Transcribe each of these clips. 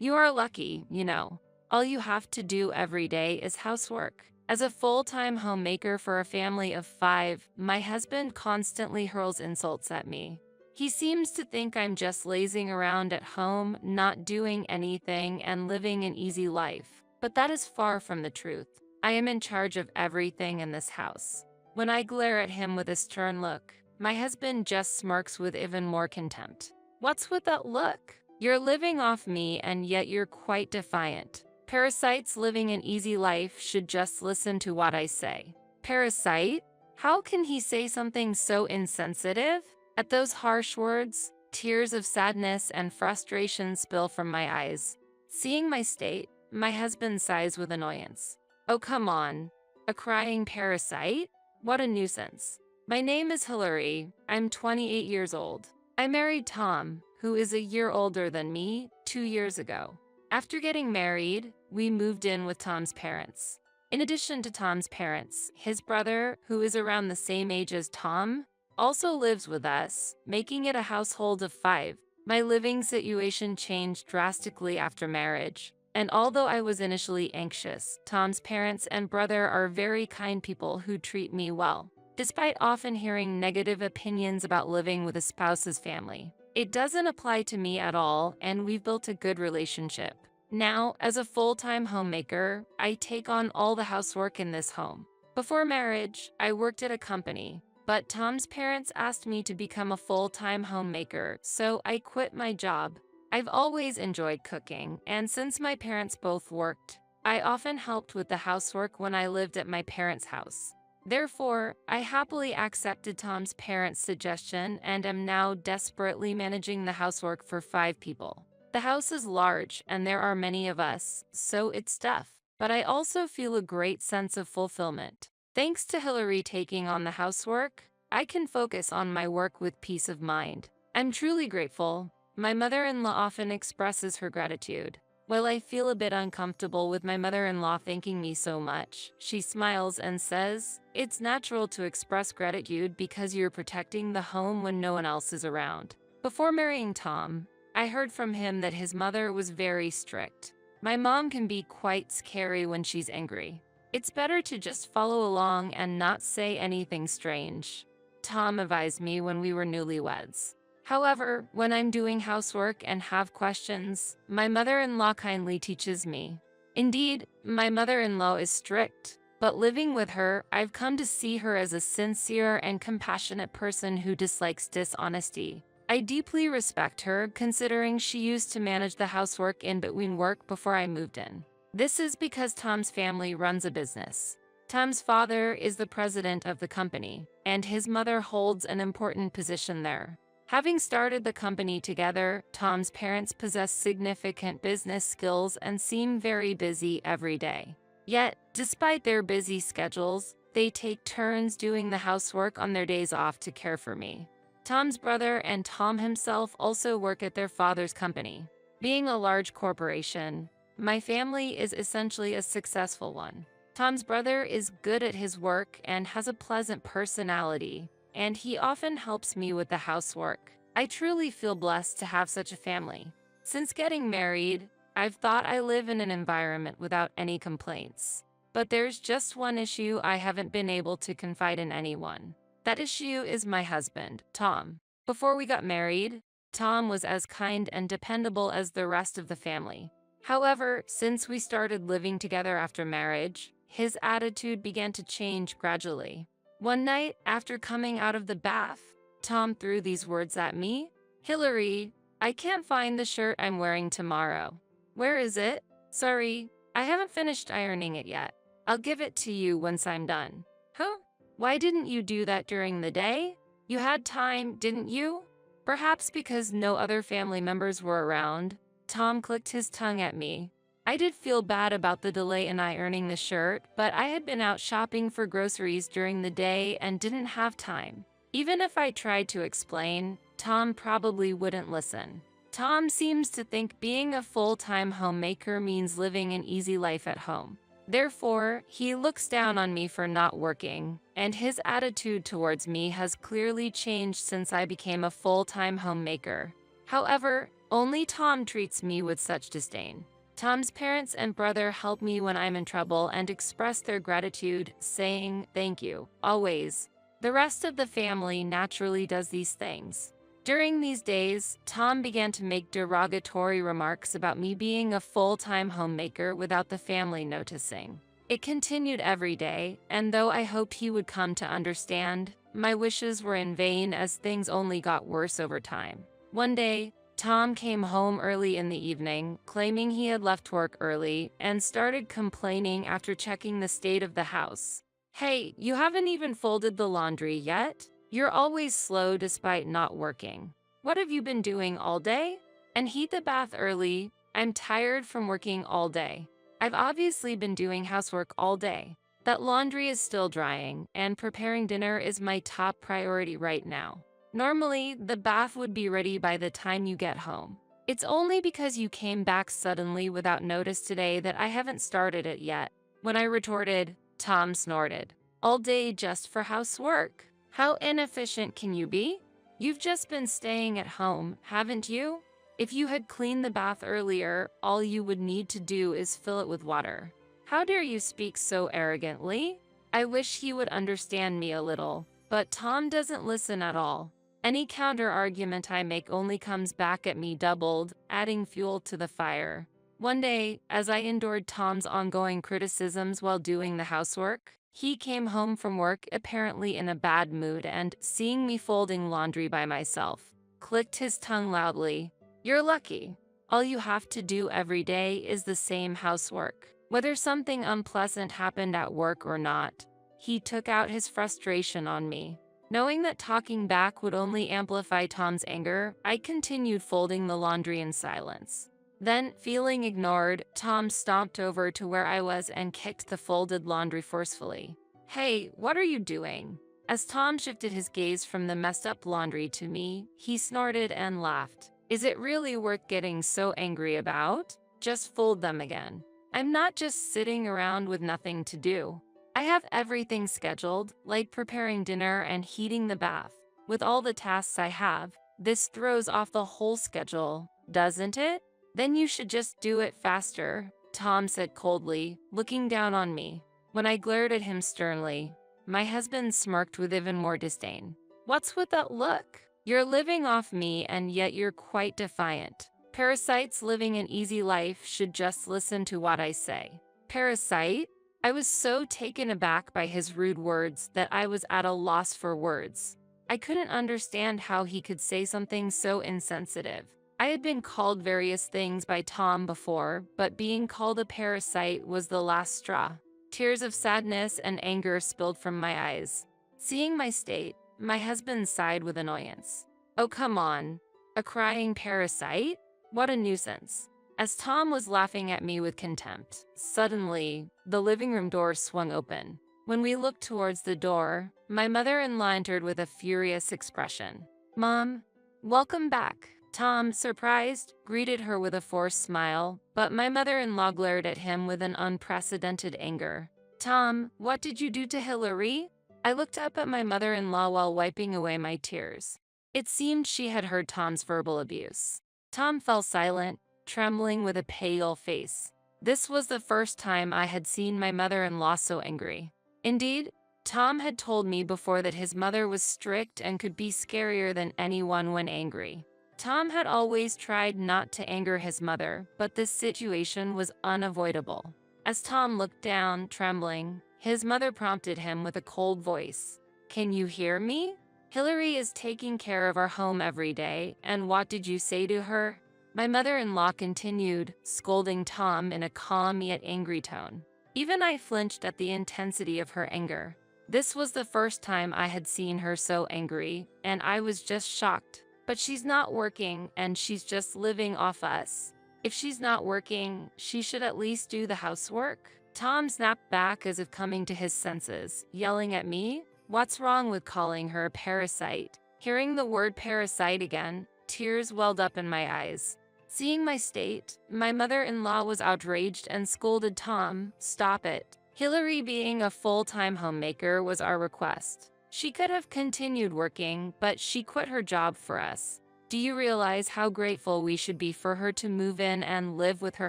You are lucky, you know. All you have to do every day is housework. As a full-time homemaker for a family of 5, my husband constantly hurls insults at me. He seems to think I'm just lazing around at home, not doing anything, and living an easy life. But that is far from the truth. I am in charge of everything in this house. When I glare at him with a stern look, my husband just smirks with even more contempt. What's with that look? You're living off me, and yet you're quite defiant. Parasites living an easy life should just listen to what I say. Parasite? How can he say something so insensitive? At those harsh words, tears of sadness and frustration spill from my eyes. Seeing my state, my husband sighs with annoyance. Oh, come on. A crying parasite? What a nuisance. My name is Hillary. I'm 28 years old. I married Tom, who is a year older than me, 2 years ago. After getting married, we moved in with Tom's parents. In addition to Tom's parents, his brother, who is around the same age as Tom, also lives with us, making it a household of 5. My living situation changed drastically after marriage, and although I was initially anxious, Tom's parents and brother are very kind people who treat me well. Despite often hearing negative opinions about living with a spouse's family, it doesn't apply to me at all, and we've built a good relationship. Now, as a full-time homemaker, I take on all the housework in this home. Before marriage, I worked at a company, but Tom's parents asked me to become a full-time homemaker, so I quit my job. I've always enjoyed cooking, and since my parents both worked, I often helped with the housework when I lived at my parents' house. Therefore, I happily accepted Tom's parents' suggestion and am now desperately managing the housework for 5 people. The house is large and there are many of us, so it's tough. But I also feel a great sense of fulfillment. Thanks to Hillary taking on the housework, I can focus on my work with peace of mind. I'm truly grateful. My mother-in-law often expresses her gratitude. While I feel a bit uncomfortable with my mother-in-law thanking me so much, she smiles and says, "It's natural to express gratitude because you're protecting the home when no one else is around." Before marrying Tom, I heard from him that his mother was very strict. My mom can be quite scary when she's angry. It's better to just follow along and not say anything strange, Tom advised me when we were newlyweds. However, when I'm doing housework and have questions, my mother-in-law kindly teaches me. Indeed, my mother-in-law is strict, but living with her, I've come to see her as a sincere and compassionate person who dislikes dishonesty. I deeply respect her, considering she used to manage the housework in between work before I moved in. This is because Tom's family runs a business. Tom's father is the president of the company, and his mother holds an important position there. Having started the company together, Tom's parents possess significant business skills and seem very busy every day. Yet, despite their busy schedules, they take turns doing the housework on their days off to care for me. Tom's brother and Tom himself also work at their father's company. Being a large corporation, my family is essentially a successful one. Tom's brother is good at his work and has a pleasant personality, and he often helps me with the housework. I truly feel blessed to have such a family. Since getting married, I've thought I live in an environment without any complaints. But there's just one issue I haven't been able to confide in anyone. That issue is my husband, Tom. Before we got married, Tom was as kind and dependable as the rest of the family. However, since we started living together after marriage, his attitude began to change gradually. One night, after coming out of the bath, Tom threw these words at me. "Hillary, I can't find the shirt I'm wearing tomorrow." "Where is it?" "Sorry, I haven't finished ironing it yet. I'll give it to you once I'm done." "Huh? Why didn't you do that during the day? You had time, didn't you?" Perhaps because no other family members were around, Tom clicked his tongue at me. I did feel bad about the delay in ironing the shirt, but I had been out shopping for groceries during the day and didn't have time. Even if I tried to explain, Tom probably wouldn't listen. Tom seems to think being a full-time homemaker means living an easy life at home. Therefore, he looks down on me for not working, and his attitude towards me has clearly changed since I became a full-time homemaker. However, Only Tom treats me with such disdain. Tom's parents and brother help me when I'm in trouble and express their gratitude, saying, "Thank you, always." The rest of the family naturally does these things. During these days, Tom began to make derogatory remarks about me being a full-time homemaker without the family noticing. It continued every day, and though I hoped he would come to understand, my wishes were in vain as things only got worse over time. One day, Tom came home early in the evening, claiming he had left work early, and started complaining after checking the state of the house. "Hey, you haven't even folded the laundry yet? You're always slow despite not working. What have you been doing all day? And heat the bath early. I'm tired from working all day. I've obviously been doing housework all day. That laundry is still drying, and preparing dinner is my top priority right now. Normally, the bath would be ready by the time you get home. It's only because you came back suddenly without notice today that I haven't started it yet." When I retorted, Tom snorted. "All day just for housework? How inefficient can you be? You've just been staying at home, haven't you? If you had cleaned the bath earlier, all you would need to do is fill it with water. How dare you speak so arrogantly?" I wish he would understand me a little, but Tom doesn't listen at all. Any counter-argument I make only comes back at me doubled, adding fuel to the fire. One day, as I endured Tom's ongoing criticisms while doing the housework, he came home from work apparently in a bad mood and, seeing me folding laundry by myself, clicked his tongue loudly. "You're lucky. All you have to do every day is the same housework. Whether something unpleasant happened at work or not." He took out his frustration on me. Knowing that talking back would only amplify Tom's anger, I continued folding the laundry in silence. Then, feeling ignored, Tom stomped over to where I was and kicked the folded laundry forcefully. "Hey, what are you doing?" As Tom shifted his gaze from the messed-up laundry to me, he snorted and laughed. "Is it really worth getting so angry about? Just fold them again. I'm not just sitting around with nothing to do. I have everything scheduled, like preparing dinner and heating the bath. With all the tasks I have, this throws off the whole schedule, doesn't it? Then you should just do it faster," Tom said coldly, looking down on me. When I glared at him sternly, my husband smirked with even more disdain. "What's with that look? You're living off me and yet you're quite defiant. Parasites living an easy life should just listen to what I say." "Parasite?" I was so taken aback by his rude words that I was at a loss for words. I couldn't understand how he could say something so insensitive. I had been called various things by Tom before, but being called a parasite was the last straw. Tears of sadness and anger spilled from my eyes. Seeing my state, my husband sighed with annoyance. "Oh, come on. A crying parasite? What a nuisance." As Tom was laughing at me with contempt, suddenly, the living room door swung open. When we looked towards the door, my mother-in-law entered with a furious expression. "Mom, welcome back." Tom, surprised, greeted her with a forced smile, but my mother-in-law glared at him with an unprecedented anger. "Tom, what did you do to Hillary?" I looked up at my mother-in-law while wiping away my tears. It seemed she had heard Tom's verbal abuse. Tom fell silent, trembling with a pale face. This was the first time I had seen my mother-in-law so angry. Indeed, Tom had told me before that his mother was strict and could be scarier than anyone when angry. Tom had always tried not to anger his mother, but this situation was unavoidable. As Tom looked down, trembling, his mother prompted him with a cold voice. "Can you hear me? Hillary is taking care of our home every day, and what did you say to her?" My mother-in-law continued, scolding Tom in a calm yet angry tone. Even I flinched at the intensity of her anger. This was the first time I had seen her so angry, and I was just shocked. "But she's not working, and she's just living off us. If she's not working, she should at least do the housework." Tom snapped back as if coming to his senses, yelling at me, "What's wrong with calling her a parasite?" Hearing the word parasite again, tears welled up in my eyes. Seeing my state, my mother-in-law was outraged and scolded Tom, "Stop it. Hillary being a full-time homemaker was our request. She could have continued working, but she quit her job for us. Do you realize how grateful we should be for her to move in and live with her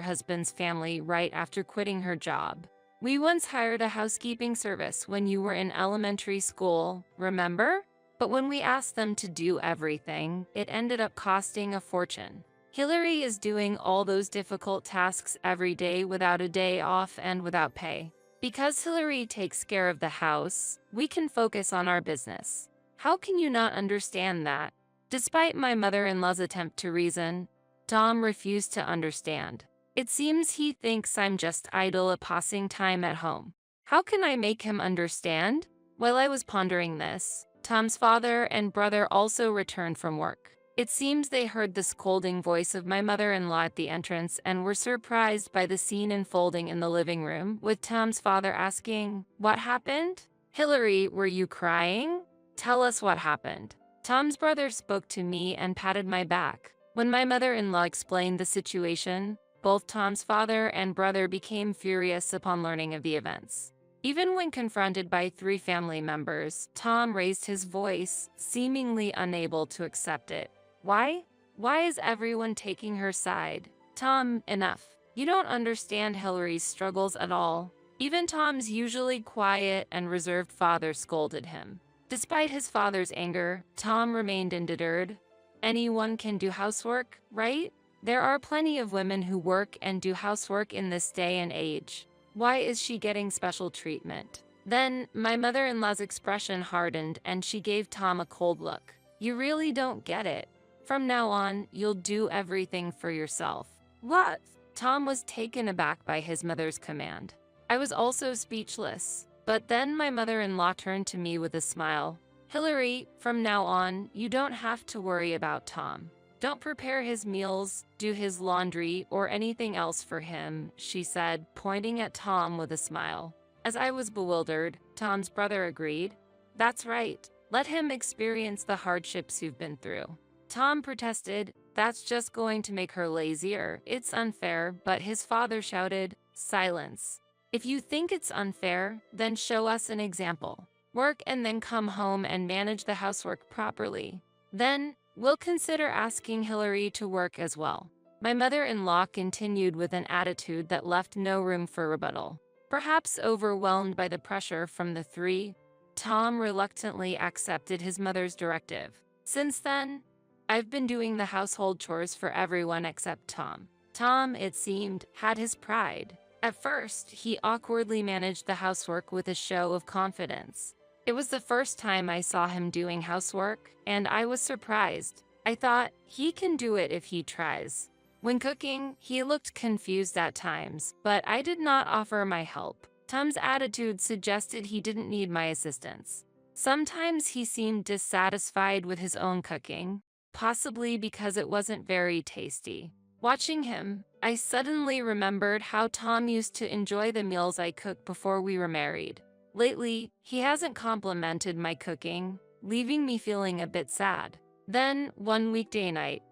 husband's family right after quitting her job? We once hired a housekeeping service when you were in elementary school, remember? But when we asked them to do everything, it ended up costing a fortune. Hillary is doing all those difficult tasks every day without a day off and without pay. Because Hillary takes care of the house, we can focus on our business. How can you not understand that? Despite my mother-in-law's attempt to reason, Tom refused to understand. It seems he thinks I'm just idle passing time at home. How can I make him understand? While I was pondering this, Tom's father and brother also returned from work. It seems they heard the scolding voice of my mother-in-law at the entrance and were surprised by the scene unfolding in the living room, with Tom's father asking, "What happened? Hillary, were you crying? Tell us what happened." Tom's brother spoke to me and patted my back. When my mother-in-law explained the situation, both Tom's father and brother became furious upon learning of the events. Even when confronted by 3 family members, Tom raised his voice, seemingly unable to accept it. Why? Why is everyone taking her side? Tom, enough. You don't understand Hillary's struggles at all. Even Tom's usually quiet and reserved father scolded him. Despite his father's anger, Tom remained undeterred. Anyone can do housework, right? There are plenty of women who work and do housework in this day and age. Why is she getting special treatment? Then, my mother-in-law's expression hardened and she gave Tom a cold look. You really don't get it. From now on, you'll do everything for yourself. What? Tom was taken aback by his mother's command. I was also speechless. But then my mother-in-law turned to me with a smile. Hillary, from now on, you don't have to worry about Tom. Don't prepare his meals, do his laundry, or anything else for him, she said, pointing at Tom with a smile. As I was bewildered, Tom's brother agreed. That's right. Let him experience the hardships you've been through. Tom protested, that's just going to make her lazier. It's unfair, but his father shouted, silence. If you think it's unfair, then show us an example. Work and then come home and manage the housework properly. Then, we'll consider asking Hillary to work as well. My mother-in-law continued with an attitude that left no room for rebuttal. Perhaps overwhelmed by the pressure from the 3, Tom reluctantly accepted his mother's directive. Since then, I've been doing the household chores for everyone except Tom. Tom, it seemed, had his pride. At first, he awkwardly managed the housework with a show of confidence. It was the first time I saw him doing housework, and I was surprised. I thought, he can do it if he tries. When cooking, he looked confused at times, but I did not offer my help. Tom's attitude suggested he didn't need my assistance. Sometimes he seemed dissatisfied with his own cooking, possibly because it wasn't very tasty. Watching him, I suddenly remembered how Tom used to enjoy the meals I cooked before we were married. Lately, he hasn't complimented my cooking, leaving me feeling a bit sad. Then, one weekday night,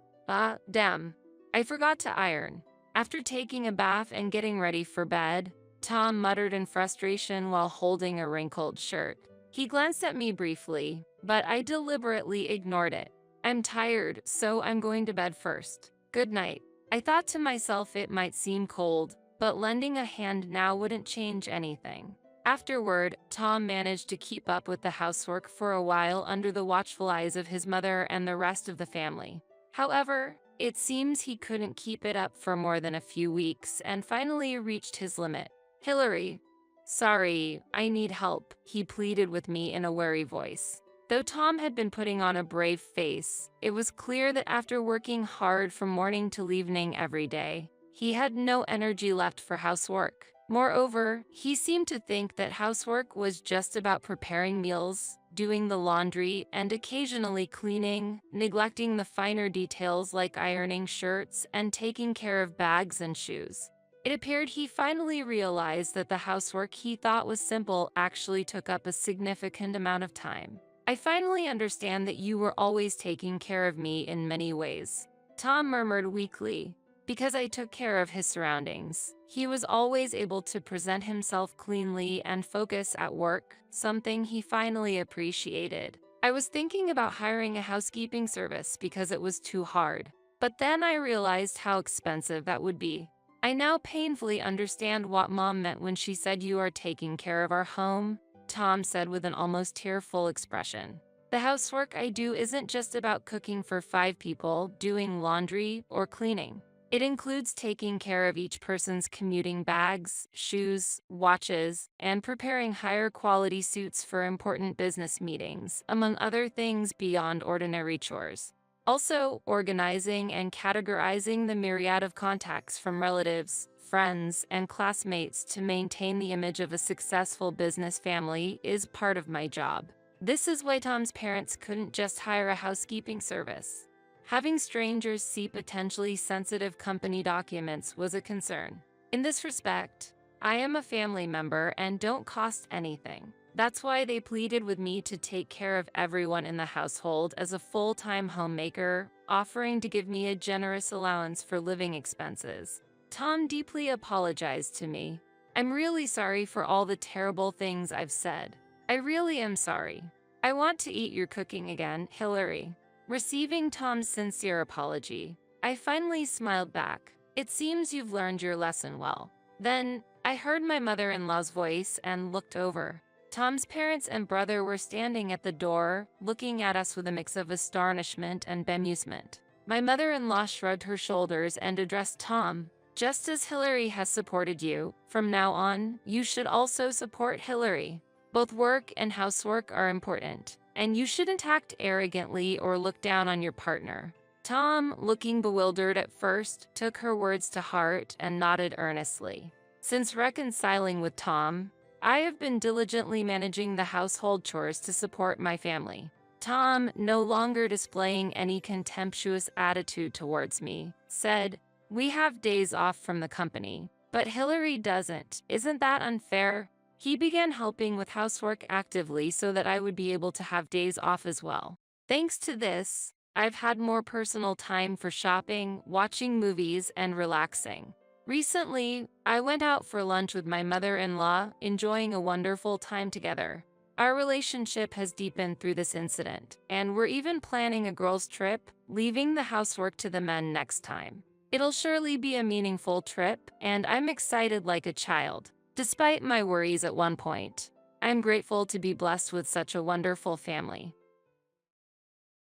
damn, I forgot to iron. After taking a bath and getting ready for bed, Tom muttered in frustration while holding a wrinkled shirt. He glanced at me briefly, but I deliberately ignored it. I'm tired, so I'm going to bed first. Good night. I thought to myself it might seem cold, but lending a hand now wouldn't change anything. Afterward, Tom managed to keep up with the housework for a while under the watchful eyes of his mother and the rest of the family. However, it seems he couldn't keep it up for more than a few weeks and finally reached his limit. Hillary, sorry, I need help, he pleaded with me in a wary voice. Though Tom had been putting on a brave face, it was clear that after working hard from morning till evening every day, he had no energy left for housework. Moreover, he seemed to think that housework was just about preparing meals, doing the laundry, and occasionally cleaning, neglecting the finer details like ironing shirts and taking care of bags and shoes. It appeared he finally realized that the housework he thought was simple actually took up a significant amount of time. I finally understand that you were always taking care of me in many ways, Tom murmured weakly. Because I took care of his surroundings, he was always able to present himself cleanly and focus at work, something he finally appreciated. I I was thinking about hiring a housekeeping service because it was too hard. But then I realized how expensive that would be. I now painfully understand what Mom meant when she said you are taking care of our home, Tom said with an almost tearful expression. The housework I do isn't just about cooking for 5 people, doing laundry, or cleaning. It includes taking care of each person's commuting bags, shoes, watches, and preparing higher quality suits for important business meetings, among other things beyond ordinary chores. Also, organizing and categorizing the myriad of contacts from relatives, friends, and classmates to maintain the image of a successful business family is part of my job. This is why Tom's parents couldn't just hire a housekeeping service. Having strangers see potentially sensitive company documents was a concern. In this respect, I am a family member and don't cost anything. That's why they pleaded with me to take care of everyone in the household as a full-time homemaker, offering to give me a generous allowance for living expenses. Tom deeply apologized to me. I'm really sorry for all the terrible things I've said. I really am sorry. I want to eat your cooking again, Hillary. Receiving Tom's sincere apology, I finally smiled back. It seems you've learned your lesson well. Then, I heard my mother-in-law's voice and looked over. Tom's parents and brother were standing at the door, looking at us with a mix of astonishment and bemusement. My mother-in-law shrugged her shoulders and addressed Tom. Just as Hillary has supported you, from now on, you should also support Hillary. Both work and housework are important, and you shouldn't act arrogantly or look down on your partner. Tom, looking bewildered at first, took her words to heart and nodded earnestly. Since reconciling with Tom, I have been diligently managing the household chores to support my family. Tom, no longer displaying any contemptuous attitude towards me, said, "We have days off from the company, but Hillary doesn't. Isn't that unfair?" He began helping with housework actively so that I would be able to have days off as well. Thanks to this, I've had more personal time for shopping, watching movies, and relaxing. Recently, I went out for lunch with my mother-in-law, enjoying a wonderful time together. Our relationship has deepened through this incident, and we're even planning a girls' trip, leaving the housework to the men next time. It'll surely be a meaningful trip, and I'm excited like a child. Despite my worries at one point, I'm grateful to be blessed with such a wonderful family.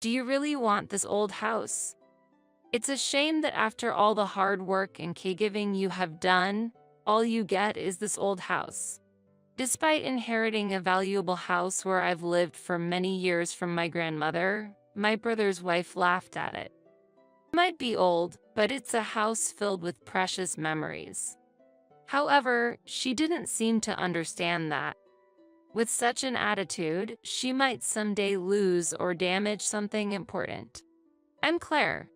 Do you really want this old house? It's a shame that after all the hard work and caregiving you have done, all you get is this old house. Despite inheriting a valuable house where I've lived for many years from my grandmother, my brother's wife laughed at it. It might be old, but it's a house filled with precious memories. However, she didn't seem to understand that. With such an attitude, she might someday lose or damage something important. I'm Claire.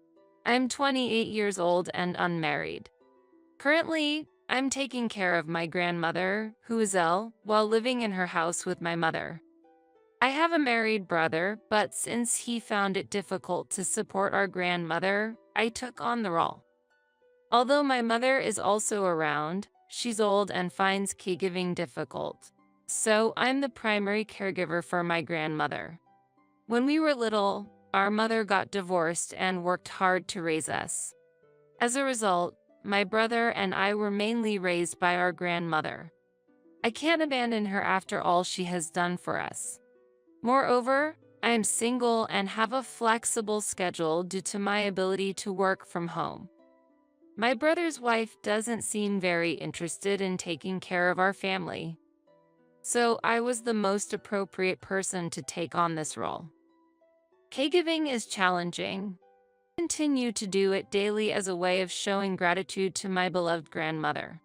I'm 28 years old and unmarried. Currently, I'm taking care of my grandmother, who is ill, while living in her house with my mother. I have a married brother, but since he found it difficult to support our grandmother, I took on the role. Although my mother is also around, she's old and finds caregiving difficult. So I'm the primary caregiver for my grandmother. When we were little, our mother got divorced and worked hard to raise us. As a result, my brother and I were mainly raised by our grandmother. I can't abandon her after all she has done for us. Moreover, I am single and have a flexible schedule due to my ability to work from home. My brother's wife doesn't seem very interested in taking care of our family, so I was the most appropriate person to take on this role. Caregiving is challenging. I continue to do it daily as a way of showing gratitude to my beloved grandmother.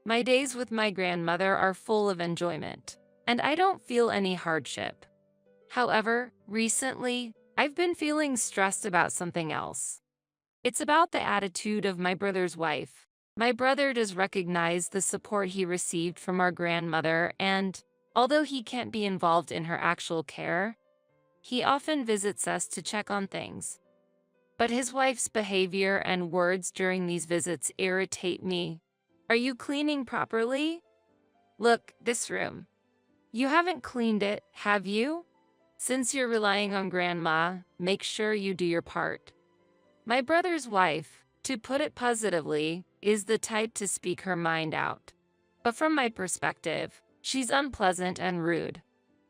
My days with my grandmother are full of enjoyment, and I don't feel any hardship. However, recently, I've been feeling stressed about something else. It's about the attitude of my brother's wife. My brother does recognize the support he received from our grandmother, and although he can't be involved in her actual care, he often visits us to check on things. But his wife's behavior and words during these visits irritate me. Are you cleaning properly? Look, this room. You haven't cleaned it, have you? Since you're relying on grandma, make sure you do your part. My brother's wife, to put it positively, is the type to speak her mind out. But from my perspective, she's unpleasant and rude.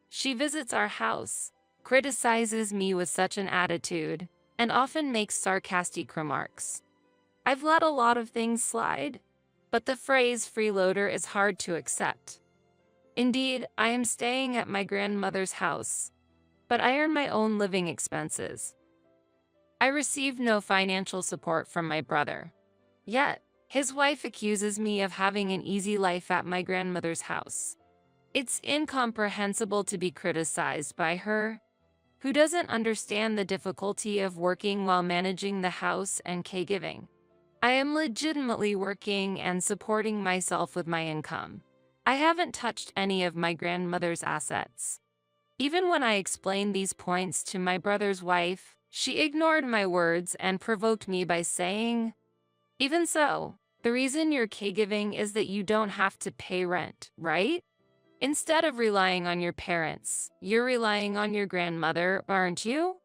She visits our house, criticizes me with such an attitude, and often makes sarcastic remarks. I've let a lot of things slide, but the phrase freeloader is hard to accept. Indeed, I am staying at my grandmother's house, but I earn my own living expenses. I receive no financial support from my brother. Yet, his wife accuses me of having an easy life at my grandmother's house. It's incomprehensible to be criticized by her, who doesn't understand the difficulty of working while managing the house and caregiving. I am legitimately working and supporting myself with my income. I haven't touched any of my grandmother's assets. Even when I explained these points to my brother's wife, she ignored my words and provoked me by saying, "Even so, the reason you're caregiving is that you don't have to pay rent, right? Instead of relying on your parents, you're relying on your grandmother, aren't you?"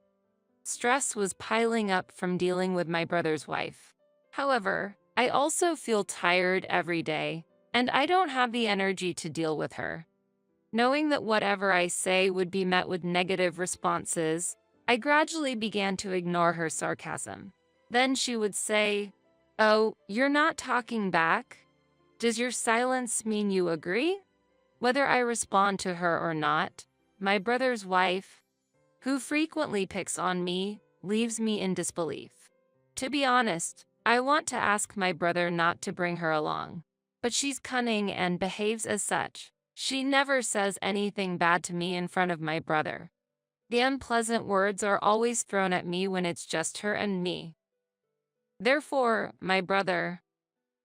Stress was piling up from dealing with my brother's wife. However, I also feel tired every day, and I don't have the energy to deal with her. Knowing that whatever I say would be met with negative responses, I gradually began to ignore her sarcasm. Then she would say, "Oh, you're not talking back? Does your silence mean you agree?" Whether I respond to her or not, my brother's wife, who frequently picks on me, leaves me in disbelief. To be honest, I want to ask my brother not to bring her along, but she's cunning and behaves as such. She never says anything bad to me in front of my brother. The unpleasant words are always thrown at me when it's just her and me. Therefore, my brother,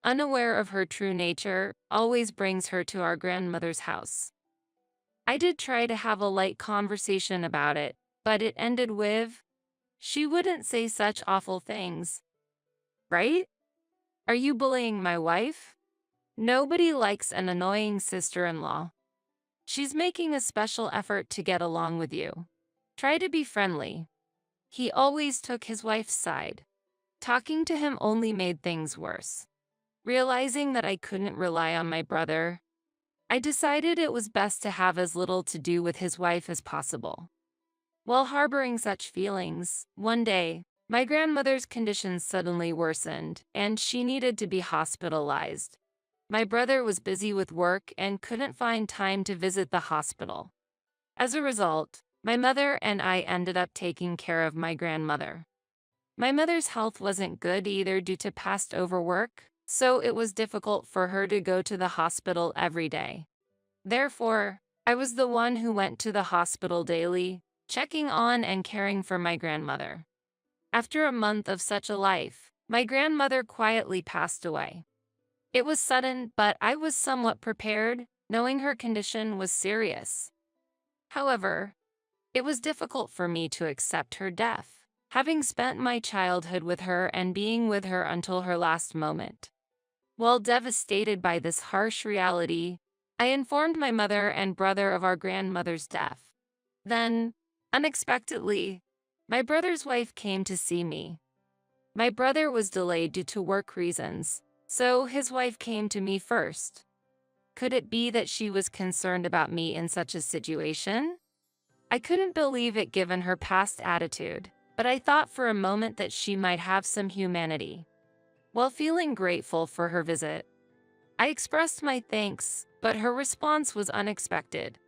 unaware of her true nature, always brings her to our grandmother's house. I did try to have a light conversation about it, but it ended with, "She wouldn't say such awful things, right? Are you bullying my wife? Nobody likes an annoying sister-in-law. She's making a special effort to get along with you. Try to be friendly." He always took his wife's side. Talking to him only made things worse. Realizing that I couldn't rely on my brother, I decided it was best to have as little to do with his wife as possible. While harboring such feelings, one day, my grandmother's condition suddenly worsened, and she needed to be hospitalized. My brother was busy with work and couldn't find time to visit the hospital. As a result, my mother and I ended up taking care of my grandmother. My mother's health wasn't good either due to past overwork, so it was difficult for her to go to the hospital every day. Therefore, I was the one who went to the hospital daily, checking on and caring for my grandmother. After a month of such a life, my grandmother quietly passed away. It was sudden, but I was somewhat prepared, knowing her condition was serious. However, it was difficult for me to accept her death, having spent my childhood with her and being with her until her last moment. While devastated by this harsh reality, I informed my mother and brother of our grandmother's death. Then, unexpectedly, my brother's wife came to see me. My brother was delayed due to work reasons, so his wife came to me first. Could it be that she was concerned about me in such a situation? I couldn't believe it given her past attitude, but I thought for a moment that she might have some humanity. While feeling grateful for her visit, I expressed my thanks, but her response was unexpected.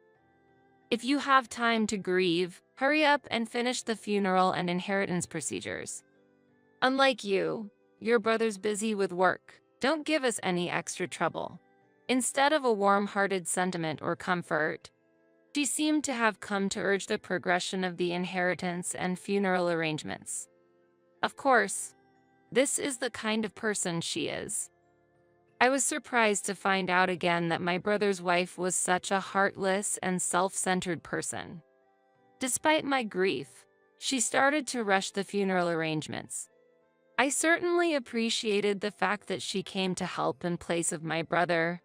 "If you have time to grieve, hurry up and finish the funeral and inheritance procedures. Unlike you, your brother's busy with work. Don't give us any extra trouble." Instead of a warm-hearted sentiment or comfort, she seemed to have come to urge the progression of the inheritance and funeral arrangements. Of course, this is the kind of person she is. I was surprised to find out again that my brother's wife was such a heartless and self-centered person. Despite my grief, she started to rush the funeral arrangements. I certainly appreciated the fact that she came to help in place of my brother,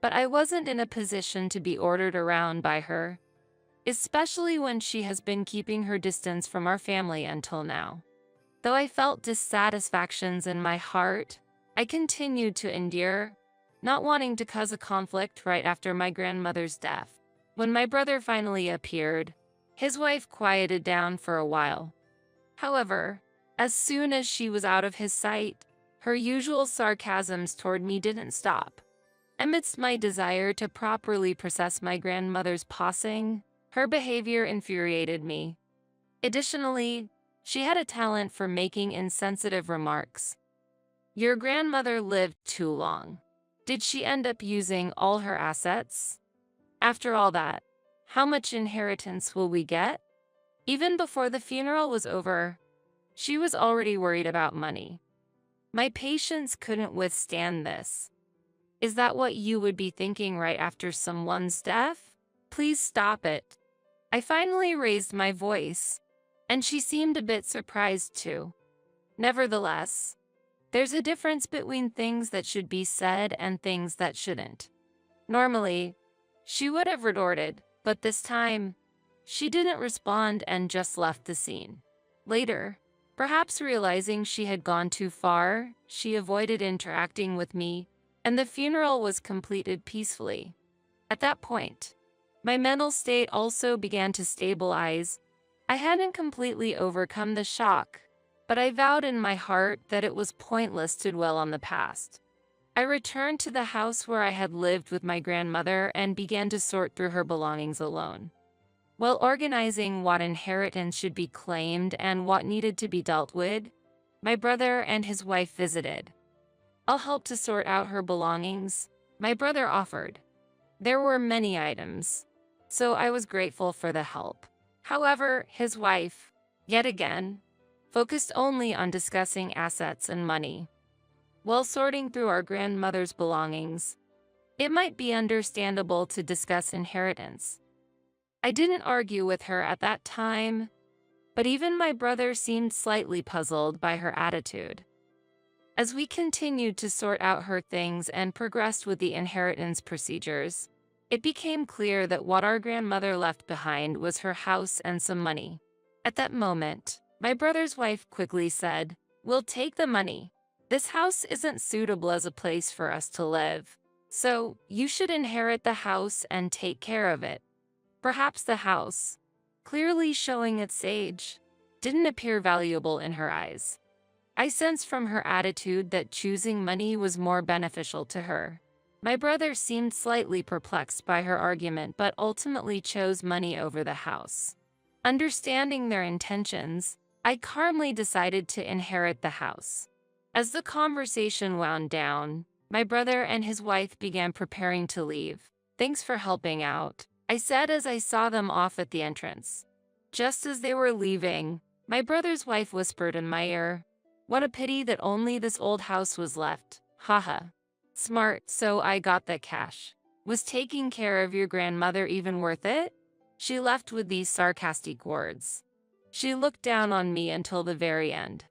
but I wasn't in a position to be ordered around by her. especially when she has been keeping her distance from our family until now. Though I felt dissatisfactions in my heart, I continued to endure, not wanting to cause a conflict right after my grandmother's death. When my brother finally appeared, his wife quieted down for a while. However, as soon as she was out of his sight, her usual sarcasms toward me didn't stop. Amidst my desire to properly process my grandmother's passing, her behavior infuriated me. Additionally, she had a talent for making insensitive remarks. Your grandmother lived too long. Did she end up using all her assets? After all that, how much inheritance will we get? Even before the funeral was over, she was already worried about money. My patience couldn't withstand this. Is that what you would be thinking right after someone's death? Please stop it. I finally raised my voice, and she seemed a bit surprised too. Nevertheless, there's a difference between things that should be said and things that shouldn't. Normally, she would have retorted, but this time, she didn't respond and just left the scene. Later, perhaps realizing she had gone too far, she avoided interacting with me, and the funeral was completed peacefully. At that point, my mental state also began to stabilize. I hadn't completely overcome the shock, but I vowed in my heart that it was pointless to dwell on the past. I returned to the house where I had lived with my grandmother and began to sort through her belongings alone. While organizing what inheritance should be claimed and what needed to be dealt with, my brother and his wife visited. I'll help to sort out her belongings, my brother offered. There were many items, so I was grateful for the help. However, his wife, yet again, focused only on discussing assets and money. While sorting through our grandmother's belongings, it might be understandable to discuss inheritance. I didn't argue with her at that time, but even my brother seemed slightly puzzled by her attitude. As we continued to sort out her things and progressed with the inheritance procedures, it became clear that what our grandmother left behind was her house and some money. At that moment, my brother's wife quickly said, "We'll take the money. This house isn't suitable as a place for us to live, so you should inherit the house and take care of it." Perhaps the house, clearly showing its age, didn't appear valuable in her eyes. I sensed from her attitude that choosing money was more beneficial to her. My brother seemed slightly perplexed by her argument but ultimately chose money over the house. Understanding their intentions, I calmly decided to inherit the house. As the conversation wound down, my brother and his wife began preparing to leave. "Thanks for helping out," I said as I saw them off at the entrance. Just as they were leaving, my brother's wife whispered in my ear, "What a pity that only this old house was left. Haha. Smart, so I got that cash. Was taking care of your grandmother even worth it?" She left with these sarcastic words. She looked down on me until the very end.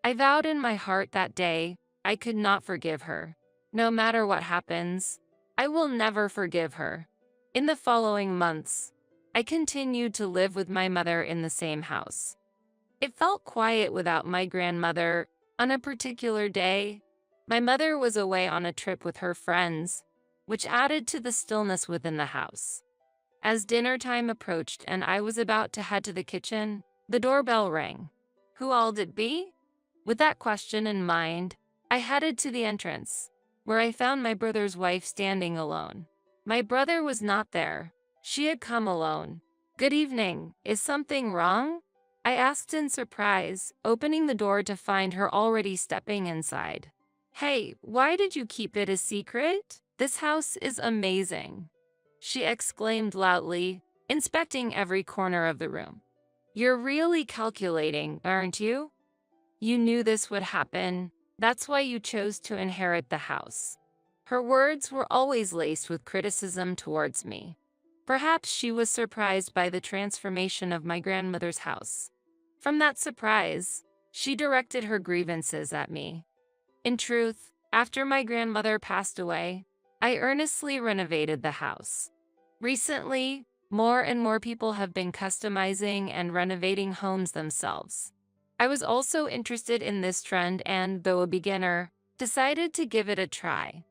I vowed in my heart that day I could not forgive her. No matter what happens, I will never forgive her. In the following months, I continued to live with my mother in the same house. It felt quiet without my grandmother. On a particular day, my mother was away on a trip with her friends, which added to the stillness within the house. As dinner time approached and I was about to head to the kitchen, the doorbell rang. Who all'd it be? With that question in mind, I headed to the entrance, where I found my brother's wife standing alone. My brother was not there. She had come alone. "Good evening. Is something wrong?" I asked in surprise, opening the door to find her already stepping inside. "Hey, why did you keep it a secret? This house is amazing," she exclaimed loudly, inspecting every corner of the room. "You're really calculating, aren't you? You knew this would happen. That's why you chose to inherit the house." Her words were always laced with criticism towards me. Perhaps she was surprised by the transformation of my grandmother's house. From that surprise, she directed her grievances at me. In truth, after my grandmother passed away, I earnestly renovated the house. Recently, More and more people have been customizing and renovating homes themselves. I was also interested in this trend and, though a beginner, decided to give it a try.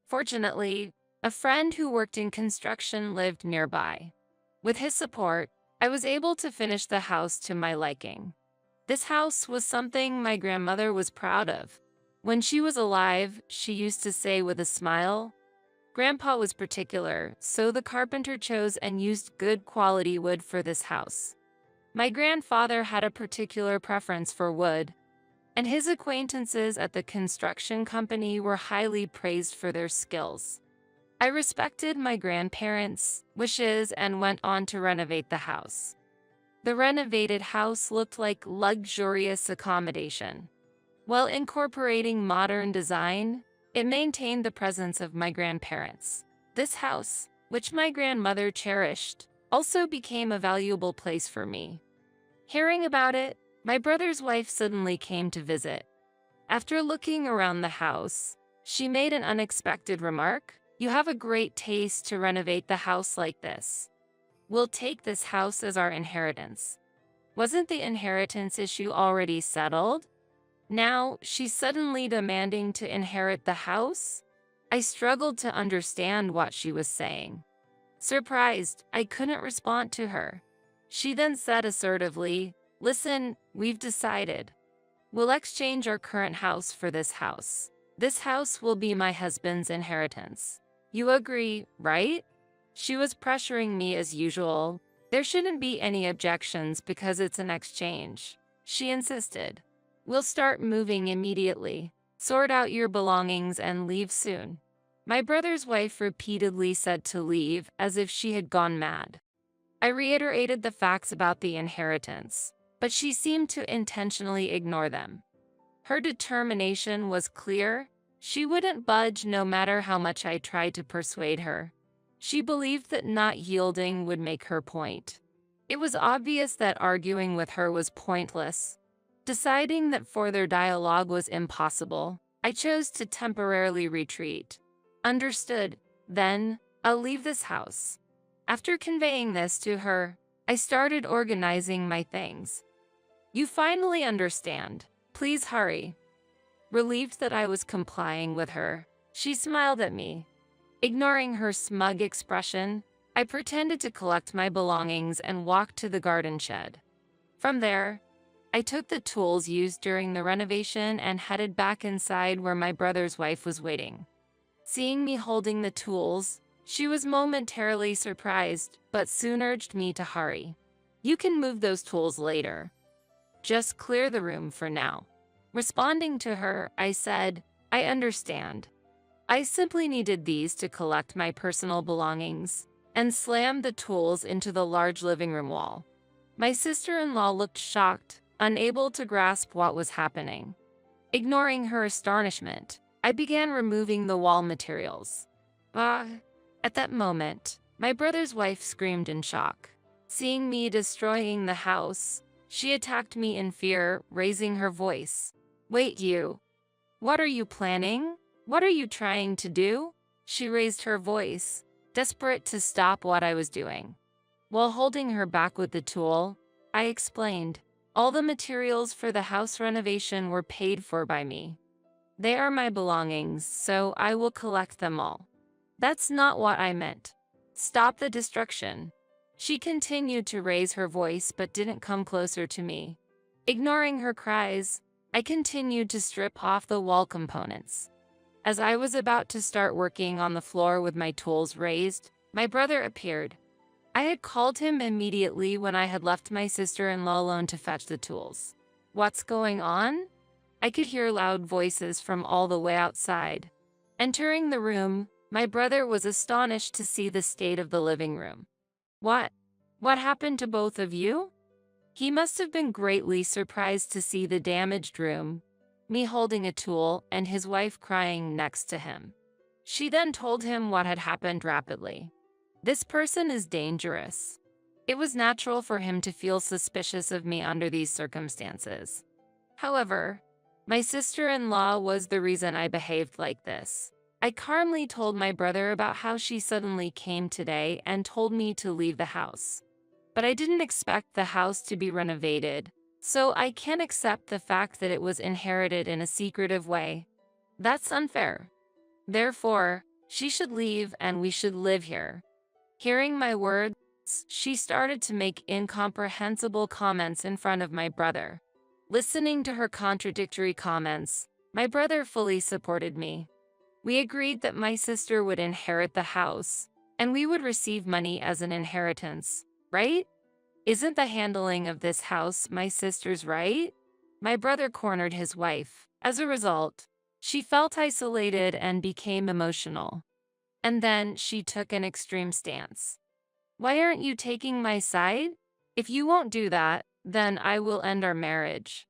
Fortunately, a friend who worked in construction lived nearby. With his support, I was able to finish the house to my liking. This house was something my grandmother was proud of. When she was alive, she used to say with a smile, "Grandpa was particular, so the carpenter chose and used good quality wood for this house." My grandfather had a particular preference for wood, and his acquaintances at the construction company were highly praised for their skills. I respected my grandparents' wishes and went on to renovate the house. The renovated house looked like luxurious accommodation. While incorporating modern design, it maintained the presence of my grandparents. This house, which my grandmother cherished, also became a valuable place for me. Hearing about it, my brother's wife suddenly came to visit. After looking around the house, she made an unexpected remark. "You have a great taste to renovate the house like this. We'll take this house as our inheritance." Wasn't the inheritance issue already settled? Now, she's suddenly demanding to inherit the house? I struggled to understand what she was saying. Surprised, I couldn't respond to her. She then said assertively, "Listen, we've decided. We'll exchange our current house for this house. This house will be my husband's inheritance. You agree, right?" She was pressuring me as usual. "There shouldn't be any objections because it's an exchange," she insisted. "We'll start moving immediately. Sort out your belongings and leave soon." My brother's wife repeatedly said to leave as if she had gone mad. I reiterated the facts about the inheritance, but she seemed to intentionally ignore them. Her determination was clear. She wouldn't budge no matter how much I tried to persuade her. She believed that not yielding would make her point. It was obvious that arguing with her was pointless. Deciding that further dialogue was impossible, I chose to temporarily retreat. "Understood. Then, I'll leave this house." After conveying this to her, I started organizing my things. "You finally understand. Please hurry." Relieved that I was complying with her, she smiled at me. Ignoring her smug expression, I pretended to collect my belongings and walked to the garden shed. From there, I took the tools used during the renovation and headed back inside where my brother's wife was waiting. Seeing me holding the tools, she was momentarily surprised, but soon urged me to hurry. "You can move those tools later. Just clear the room for now." Responding to her, I said, "I understand. I simply needed these to collect my personal belongings," and slammed the tools into the large living room wall. My sister-in-law looked shocked, unable to grasp what was happening. Ignoring her astonishment, I began removing the wall materials. Ah! At that moment, my brother's wife screamed in shock. Seeing me destroying the house, she attacked me in fear, raising her voice. "Wait, you! What are you planning? What are you trying to do?" She raised her voice, desperate to stop what I was doing. While holding her back with the tool, I explained, "All the materials for the house renovation were paid for by me. They are my belongings, so I will collect them all." "That's not what I meant. Stop the destruction." She continued to raise her voice but didn't come closer to me. Ignoring her cries, I continued to strip off the wall components. As I was about to start working on the floor with my tools raised, my brother appeared. I had called him immediately when I had left my sister-in-law alone to fetch the tools. "What's going on?" I could hear loud voices from all the way outside. Entering the room, my brother was astonished to see the state of the living room. What happened to both of you?" He must have been greatly surprised to see the damaged room, me holding a tool and his wife crying next to him. She then told him what had happened rapidly. "This person is dangerous." It was natural for him to feel suspicious of me under these circumstances. However, my sister-in-law was the reason I behaved like this. I calmly told my brother about how she suddenly came today and told me to leave the house. But I didn't expect the house to be renovated, so I can't accept the fact that it was inherited in a secretive way. That's unfair. Therefore, she should leave and we should live here. Hearing my words, she started to make incomprehensible comments in front of my brother. Listening to her contradictory comments, my brother fully supported me. We agreed that my sister would inherit the house, and we would receive money as an inheritance, right? Isn't the handling of this house my sister's right? My brother cornered his wife. As a result, she felt isolated and became emotional. And then she took an extreme stance. Why aren't you taking my side? If you won't do that, then I will end our marriage.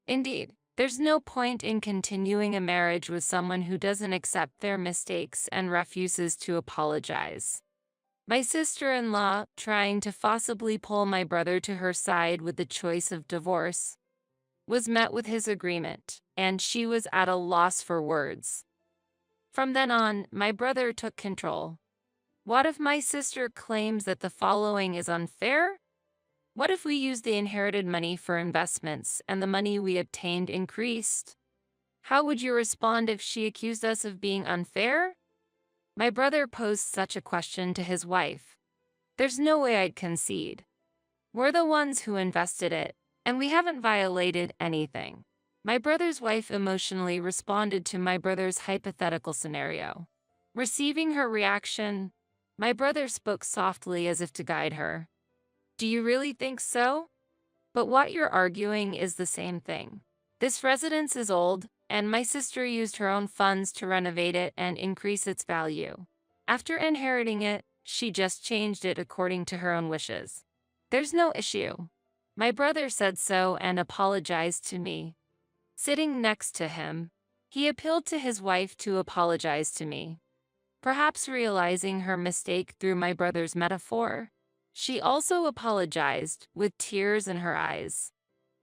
Indeed, there's no point in continuing a marriage with someone who doesn't accept their mistakes and refuses to apologize. My sister-in-law, trying to forcibly pull my brother to her side with the choice of divorce, was met with his agreement, and she was at a loss for words. From then on, my brother took control. What if my sister claims that the following is unfair? What if we use the inherited money for investments and the money we obtained increased? How would you respond if she accused us of being unfair? My brother posed such a question to his wife. There's no way I'd concede. We're the ones who invested it, and we haven't violated anything. My brother's wife emotionally responded to my brother's hypothetical scenario. Receiving her reaction, my brother spoke softly as if to guide her. Do you really think so? But what you're arguing is the same thing. This residence is old, and my sister used her own funds to renovate it and increase its value. After inheriting it, she just changed it according to her own wishes. There's no issue. My brother said so and apologized to me. Sitting next to him, he appealed to his wife to apologize to me. Perhaps realizing her mistake through my brother's metaphor, she also apologized with tears in her eyes.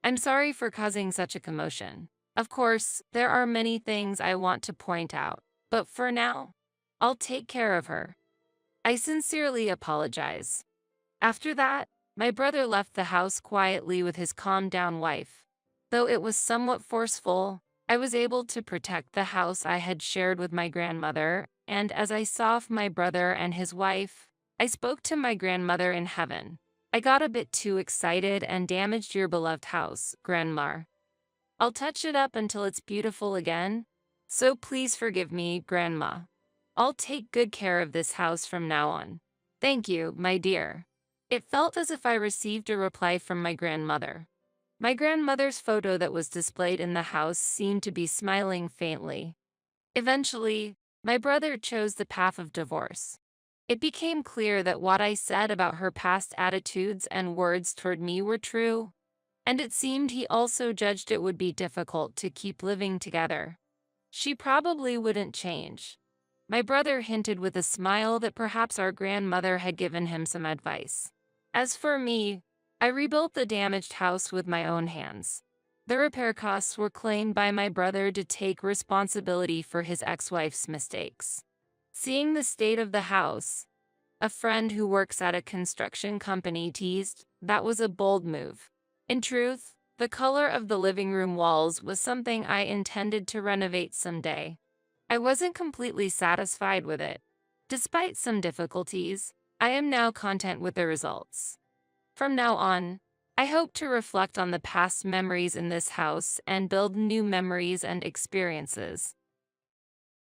I'm sorry for causing such a commotion. Of course, there are many things I want to point out, but for now, I'll take care of her. I sincerely apologize. After that, my brother left the house quietly with his calmed-down wife. Though it was somewhat forceful, I was able to protect the house I had shared with my grandmother, and as I saw my brother and his wife, I spoke to my grandmother in heaven. I got a bit too excited and damaged your beloved house, Grandma. I'll touch it up until it's beautiful again, so please forgive me, Grandma. I'll take good care of this house from now on. Thank you, my dear. It felt as if I received a reply from my grandmother. My grandmother's photo that was displayed in the house seemed to be smiling faintly. Eventually, my brother chose the path of divorce. It became clear that what I said about her past attitudes and words toward me were true, and it seemed he also judged it would be difficult to keep living together. She probably wouldn't change. My brother hinted with a smile that perhaps our grandmother had given him some advice. As for me, I rebuilt the damaged house with my own hands. The repair costs were claimed by my brother to take responsibility for his ex-wife's mistakes. Seeing the state of the house, a friend who works at a construction company teased, that was a bold move. In truth, the color of the living room walls was something I intended to renovate someday. I wasn't completely satisfied with it. Despite some difficulties, I am now content with the results. From now on, I hope to reflect on the past memories in this house and build new memories and experiences.